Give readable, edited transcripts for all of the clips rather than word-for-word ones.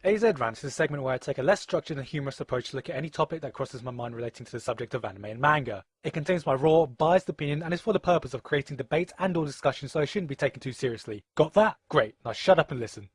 AZ Rant is a segment where I take a less structured and humorous approach to look at any topic that crosses my mind relating to the subject of anime and manga. It contains my raw, biased opinion and is for the purpose of creating debate and or discussion, so it shouldn't be taken too seriously. Got that? Great, now shut up and listen.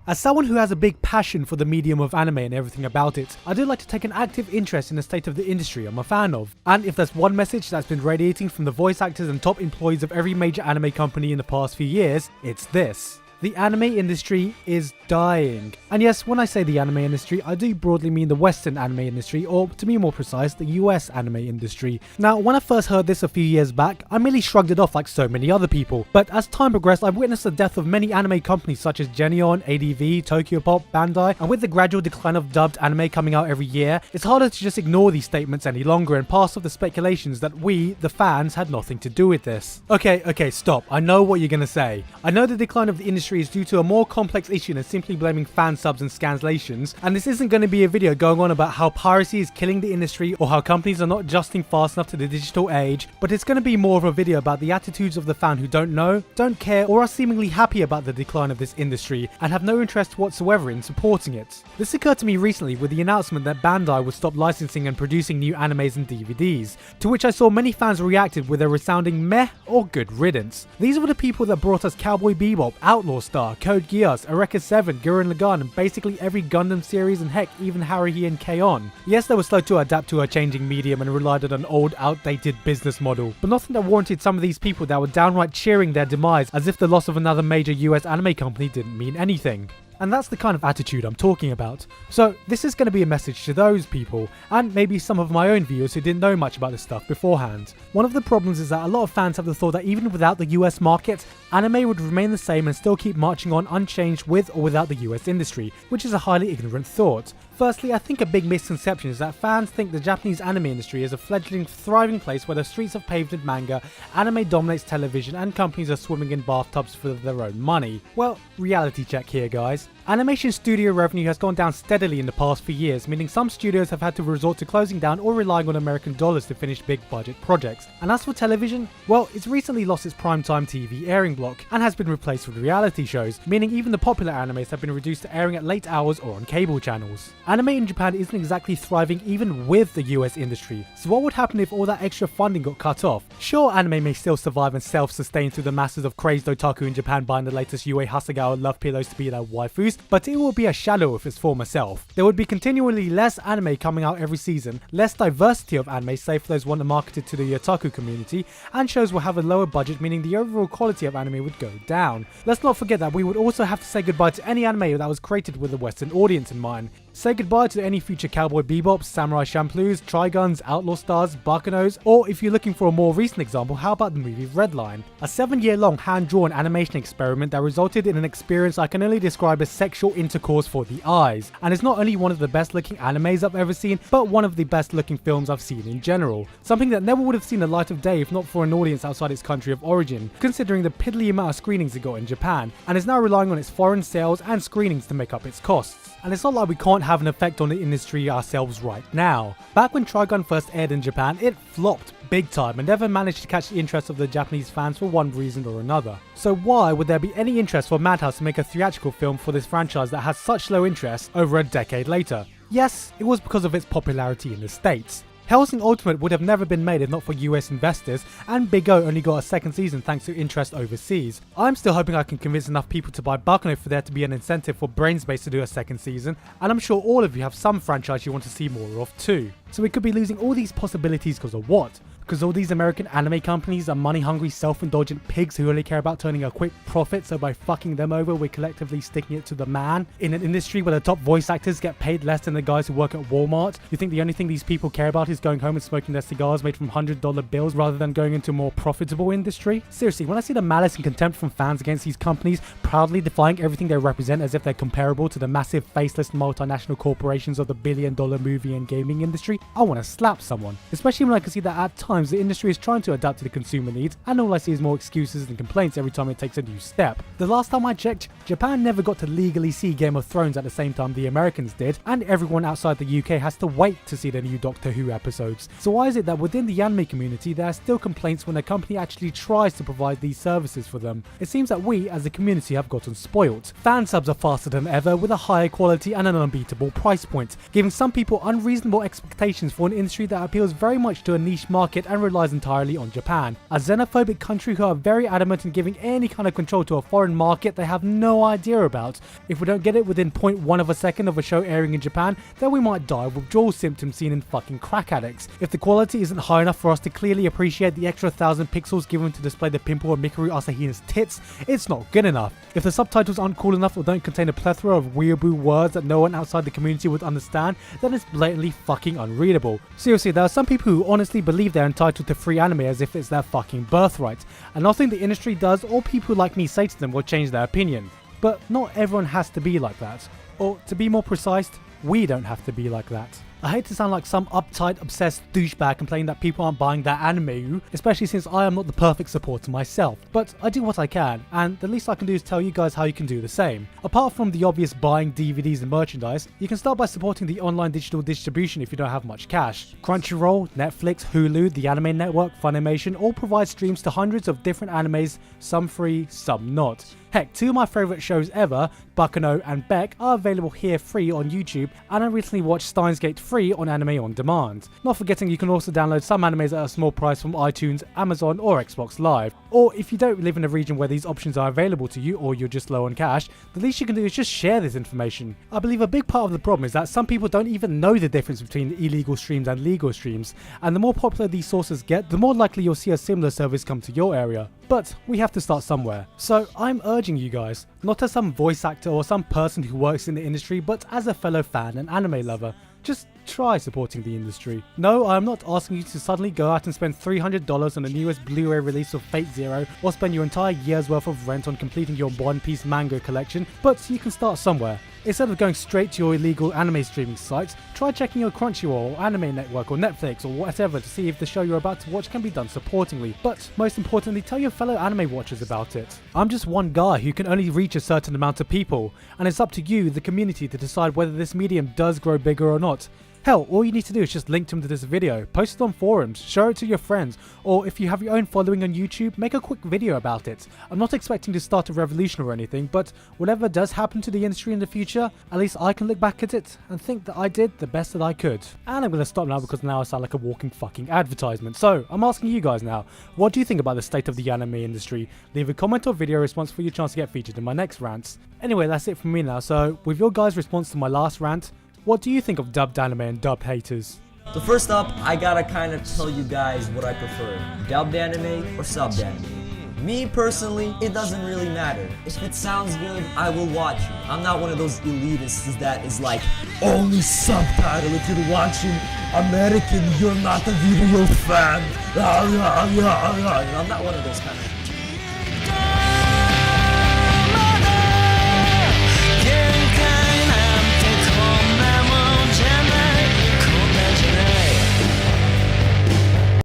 As someone who has a big passion for the medium of anime and everything about it, I do like to take an active interest in the state of the industry I'm a fan of. And if there's one message that's been radiating from the voice actors and top employees of every major anime company in the past few years, it's this. The anime industry is dying. And yes, when I say the anime industry, I do broadly mean the Western anime industry, or to be more precise, the US anime industry. Now, when I first heard this a few years back, I merely shrugged it off like so many other people. But as time progressed, I've witnessed the death of many anime companies such as Geneon, ADV, Tokyopop, Bandai, and with the gradual decline of dubbed anime coming out every year, it's harder to just ignore these statements any longer and pass off the speculations that we, the fans, had nothing to do with this. Okay, stop. I know what you're gonna say. I know the decline of the industry is due to a more complex issue than simply blaming fan subs and scanslations, and this isn't going to be a video going on about how piracy is killing the industry or how companies are not adjusting fast enough to the digital age, but it's going to be more of a video about the attitudes of the fan who don't know, don't care, or are seemingly happy about the decline of this industry and have no interest whatsoever in supporting it. This occurred to me recently with the announcement that Bandai would stop licensing and producing new animes and DVDs, to which I saw many fans reacted with a resounding meh or good riddance. These were the people that brought us Cowboy Bebop, Outlaw Star, Code Geass, Eureka 7, Gurren Lagann, and basically every Gundam series, and heck, even Haruhi and K-On! Yes, they were slow to adapt to a changing medium and relied on an old, outdated business model, but nothing that warranted some of these people that were downright cheering their demise as if the loss of another major US anime company didn't mean anything. And that's the kind of attitude I'm talking about. So this is going to be a message to those people, and maybe some of my own viewers who didn't know much about this stuff beforehand. One of the problems is that a lot of fans have the thought that even without the US market, anime would remain the same and still keep marching on unchanged with or without the US industry, which is a highly ignorant thought. Firstly, I think a big misconception is that fans think the Japanese anime industry is a fledgling, thriving place where the streets are paved with manga, anime dominates television, and companies are swimming in bathtubs for their own money. Well, reality check here, guys. Animation studio revenue has gone down steadily in the past few years, meaning some studios have had to resort to closing down or relying on American dollars to finish big budget projects. And as for television, well, it's recently lost its primetime TV airing block and has been replaced with reality shows, meaning even the popular animes have been reduced to airing at late hours or on cable channels. Anime in Japan isn't exactly thriving even with the US industry, so what would happen if all that extra funding got cut off? Sure, anime may still survive and self-sustain through the masses of crazed otaku in Japan buying the latest Yue Hasegawa love pillows to be their waifus, but it will be a shadow of its former self. There would be continually less anime coming out every season, less diversity of anime save for those one marketed to the otaku community, and shows will have a lower budget, meaning the overall quality of anime would go down. Let's not forget that we would also have to say goodbye to any anime that was created with a Western audience in mind. Say goodbye to any future Cowboy Bebops, Samurai Champloo's, Triguns, Outlaw Stars, Bakunos, or if you're looking for a more recent example, how about the movie Redline? A 7-year-long hand-drawn animation experiment that resulted in an experience I can only describe as sexual intercourse for the eyes, and is not only one of the best looking animes I've ever seen, but one of the best looking films I've seen in general. Something that never would have seen the light of day if not for an audience outside its country of origin, considering the piddly amount of screenings it got in Japan, and is now relying on its foreign sales and screenings to make up its costs. And it's not like we can't have an effect on the industry ourselves right now. Back when Trigun first aired in Japan, it flopped big time and never managed to catch the interest of the Japanese fans for one reason or another. So why would there be any interest for Madhouse to make a theatrical film for this franchise that has such low interest over a decade later? Yes, it was because of its popularity in the States. Hellsing Ultimate would have never been made if not for US investors, and Big O only got a second season thanks to interest overseas. I'm still hoping I can convince enough people to buy Bakuno for there to be an incentive for Brainspace to do a second season, and I'm sure all of you have some franchise you want to see more of too. So we could be losing all these possibilities because of what? Because all these American anime companies are money-hungry, self-indulgent pigs who only care about turning a quick profit, so by fucking them over, we're collectively sticking it to the man. In an industry where the top voice actors get paid less than the guys who work at Walmart, you think the only thing these people care about is going home and smoking their cigars made from $100 bills rather than going into a more profitable industry? Seriously, when I see the malice and contempt from fans against these companies proudly defying everything they represent as if they're comparable to the massive faceless multinational corporations of the billion-dollar movie and gaming industry, I want to slap someone. Especially when I can see that at times sometimes the industry is trying to adapt to the consumer needs, and all I see is more excuses and complaints every time it takes a new step. The last time I checked, Japan never got to legally see Game of Thrones at the same time the Americans did, and everyone outside the UK has to wait to see the new Doctor Who episodes. So why is it that within the anime community there are still complaints when a company actually tries to provide these services for them? It seems that we as a community have gotten spoilt. Fan subs are faster than ever with a higher quality and an unbeatable price point, giving some people unreasonable expectations for an industry that appeals very much to a niche market and relies entirely on Japan, a xenophobic country who are very adamant in giving any kind of control to a foreign market they have no idea about. If we don't get it within 0.1 of a second of a show airing in Japan, then we might die of withdrawal symptoms seen in fucking crack addicts. If the quality isn't high enough for us to clearly appreciate the extra 1,000 pixels given to display the pimple of Mikuru Asahina's tits, it's not good enough. If the subtitles aren't cool enough or don't contain a plethora of weeaboo words that no one outside the community would understand, then it's blatantly fucking unreadable. Seriously, there are some people who honestly believe they're entitled to free anime as if it's their fucking birthright, and nothing the industry does or people like me say to them will change their opinion. But not everyone has to be like that. Or to be more precise, we don't have to be like that. I hate to sound like some uptight, obsessed douchebag complaining that people aren't buying their anime, especially since I am not the perfect supporter myself, but I do what I can, and the least I can do is tell you guys how you can do the same. Apart from the obvious buying DVDs and merchandise, you can start by supporting the online digital distribution if you don't have much cash. Crunchyroll, Netflix, Hulu, the Anime Network, Funimation all provide streams to hundreds of different animes, some free, some not. Heck, two of my favourite shows ever, Baccano and Beck, are available here free on YouTube, and I recently watched Steins Gate free on Anime On Demand. Not forgetting you can also download some animes at a small price from iTunes, Amazon or Xbox Live. Or if you don't live in a region where these options are available to you or you're just low on cash, the least you can do is just share this information. I believe a big part of the problem is that some people don't even know the difference between illegal streams and legal streams, and the more popular these sources get, the more likely you'll see a similar service come to your area. But we have to start somewhere. So I'm urging you guys, not as some voice actor or some person who works in the industry, but as a fellow fan and anime lover, just try supporting the industry. No, I'm not asking you to suddenly go out and spend $300 on the newest Blu-ray release of Fate Zero, or spend your entire year's worth of rent on completing your One Piece manga collection, but you can start somewhere. Instead of going straight to your illegal anime streaming sites, try checking your Crunchyroll or Anime Network or Netflix or whatever to see if the show you're about to watch can be done supportingly. But most importantly, tell your fellow anime watchers about it. I'm just one guy who can only reach a certain amount of people, and it's up to you, the community, to decide whether this medium does grow bigger or not. Hell, all you need to do is just link them to this video, post it on forums, share it to your friends, or if you have your own following on YouTube, make a quick video about it. I'm not expecting to start a revolution or anything, but whatever does happen to the industry in the future, at least I can look back at it and think that I did the best that I could. And I'm going to stop now because now I sound like a walking fucking advertisement. So, I'm asking you guys now, what do you think about the state of the anime industry? Leave a comment or video response for your chance to get featured in my next rants. Anyway, that's it from me now, so with your guys' response to my last rant, what do you think of dubbed anime and dubbed haters? So first up, I gotta kind of tell you guys what I prefer, dubbed anime or subbed anime. Me personally, it doesn't really matter. If it sounds good, I will watch it. I'm not one of those elitists that is like, only subtitle if you're watching American, you're not a video fan. I'm not one of those kind of